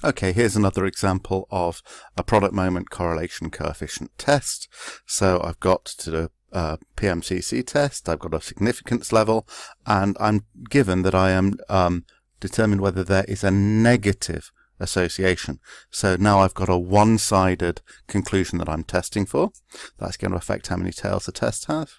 Okay, here's another example of a product moment correlation coefficient test. So I've got to do a PMCC test, I've got a significance level, and I'm given that I am determined whether there is a negative association. So now I've got a one-sided conclusion that I'm testing for. That's going to affect how many tails the test has.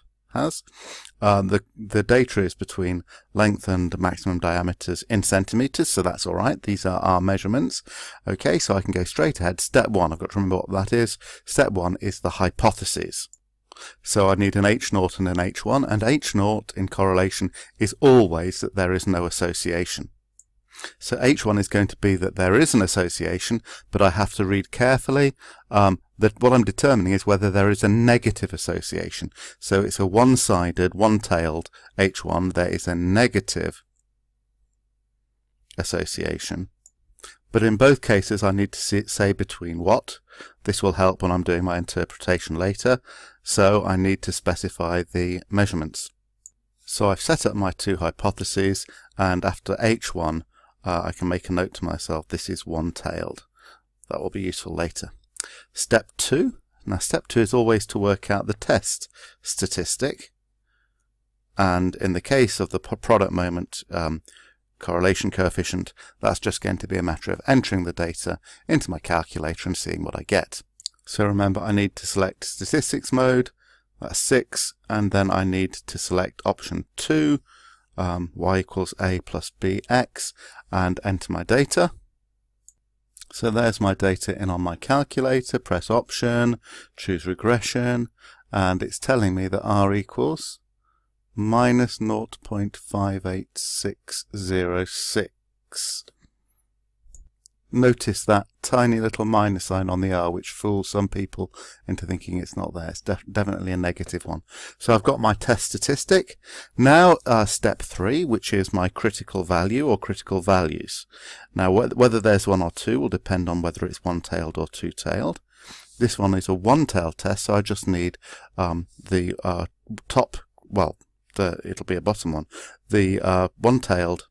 The data is between length and maximum diameters in centimeters, so that's all right. These are our measurements. Okay, so I can go straight ahead. Step one, I've got to remember what that is. Step one is the hypothesis. So I need an H0 and an H1, and H0 in correlation is always that there is no association. So H1 is going to be that there is an association, but I have to read carefully that what I'm determining is whether there is a negative association. So it's a one-sided, one-tailed H1. There is a negative association. But in both cases, I need to say between what. This will help when I'm doing my interpretation later. So I need to specify the measurements. So I've set up my two hypotheses, and after H1, I can make a note to myself, this is one-tailed. That will be useful later. Step 2. Now step 2 is always to work out the test statistic. And in the case of the product moment correlation coefficient, that's just going to be a matter of entering the data into my calculator and seeing what I get. So remember, I need to select statistics mode, that's 6, and then I need to select option 2, y equals a plus bx, and enter my data. So there's my data in on my calculator. Press option, choose regression, and it's telling me that r equals minus 0.58606. Notice that tiny little minus sign on the r, which fools some people into thinking it's not there. It's definitely a negative one. So I've got my test statistic. Now step 3, which is my critical value or critical values. Now whether there's one or two will depend on whether it's one-tailed or two-tailed. This one is a one-tailed test, so I just need the top, well, it'll be a bottom one, the one-tailed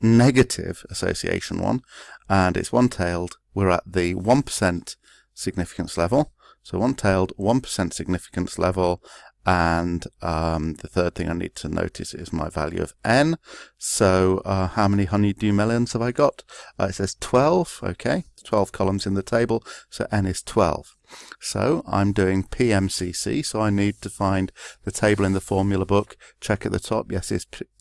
negative association one, and it's one-tailed. We're at the 1% significance level, so one-tailed 1% significance level, and the third thing I need to notice is my value of n. So how many honeydew melons have I got? It says 12. Okay, 12 columns in the table, so n is 12. So I'm doing PMCC, so I need to find the table in the formula book. Check at the top, yes,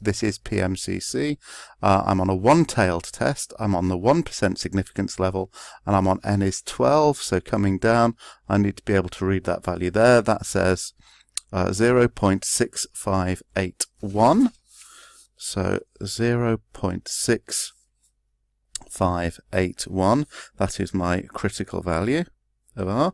this is PMCC. I'm on a one-tailed test. I'm on the 1% significance level, and I'm on n is 12. So coming down, I need to be able to read that value there. That says 0.6581. So 0.6581. That is my critical value of r.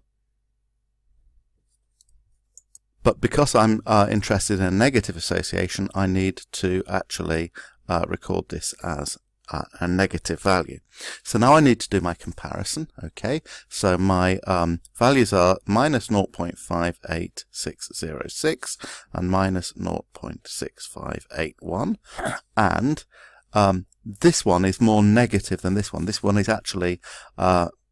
But because I'm interested in a negative association, I need to actually record this as a negative value. So now I need to do my comparison. Okay, so my values are minus 0.58606 and minus 0.6581, and this one is more negative than this one. This one is actually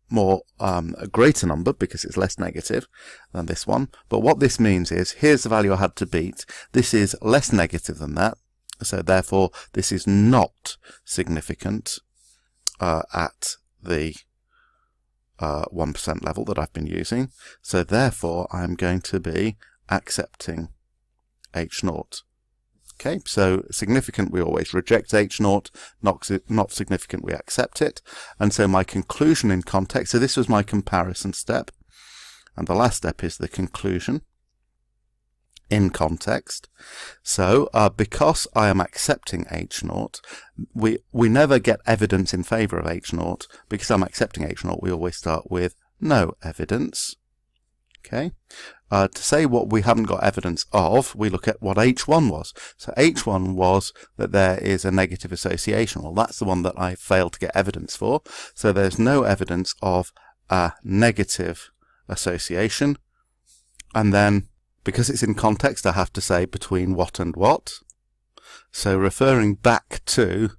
more a greater number because it's less negative than this one. But what this means is, here's the value I had to beat. This is less negative than that, so therefore this is not significant at the 1% level that I've been using. So therefore I'm going to be accepting H0. Okay, so significant we always reject H0, not significant we accept it. And so my conclusion in context, so this was my comparison step, and the last step is the conclusion in context. So because I am accepting H0, we never get evidence in favour of H0. Because I'm accepting H0, we always start with no evidence. Okay. To say what we haven't got evidence of, we look at what H1 was. So H1 was that there is a negative association. Well, that's the one that I failed to get evidence for. So there's no evidence of a negative association. And then, because it's in context, I have to say between what and what. So referring back to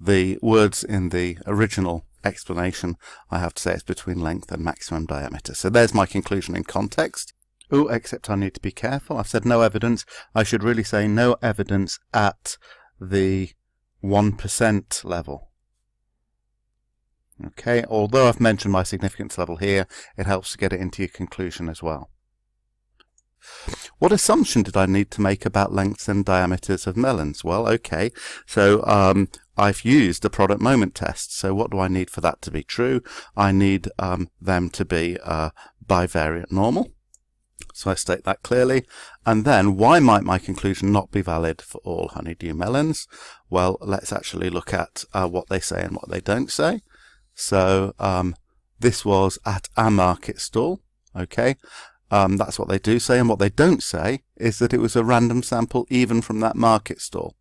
the words in the original explanation, I have to say it's between length and maximum diameter. So there's my conclusion in context. Oh, except I need to be careful. I've said no evidence. I should really say no evidence at the 1% level. Okay, although I've mentioned my significance level here, it helps to get it into your conclusion as well. What assumption did I need to make about lengths and diameters of melons? Well, okay, so I've used the product moment test. So what do I need for that to be true? I need them to be bivariate normal. So I state that clearly. And then why might my conclusion not be valid for all honeydew melons? Well, let's actually look at what they say and what they don't say. So this was at a market stall. Okay. That's what they do say, and what they don't say is that it was a random sample even from that market stall.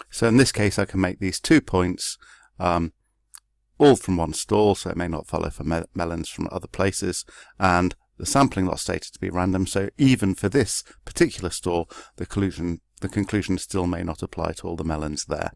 So in this case I can make these 2 points all from one stall, so it may not follow for melons from other places, and the sampling lot stated to be random, so even for this particular stall the conclusion still may not apply to all the melons there.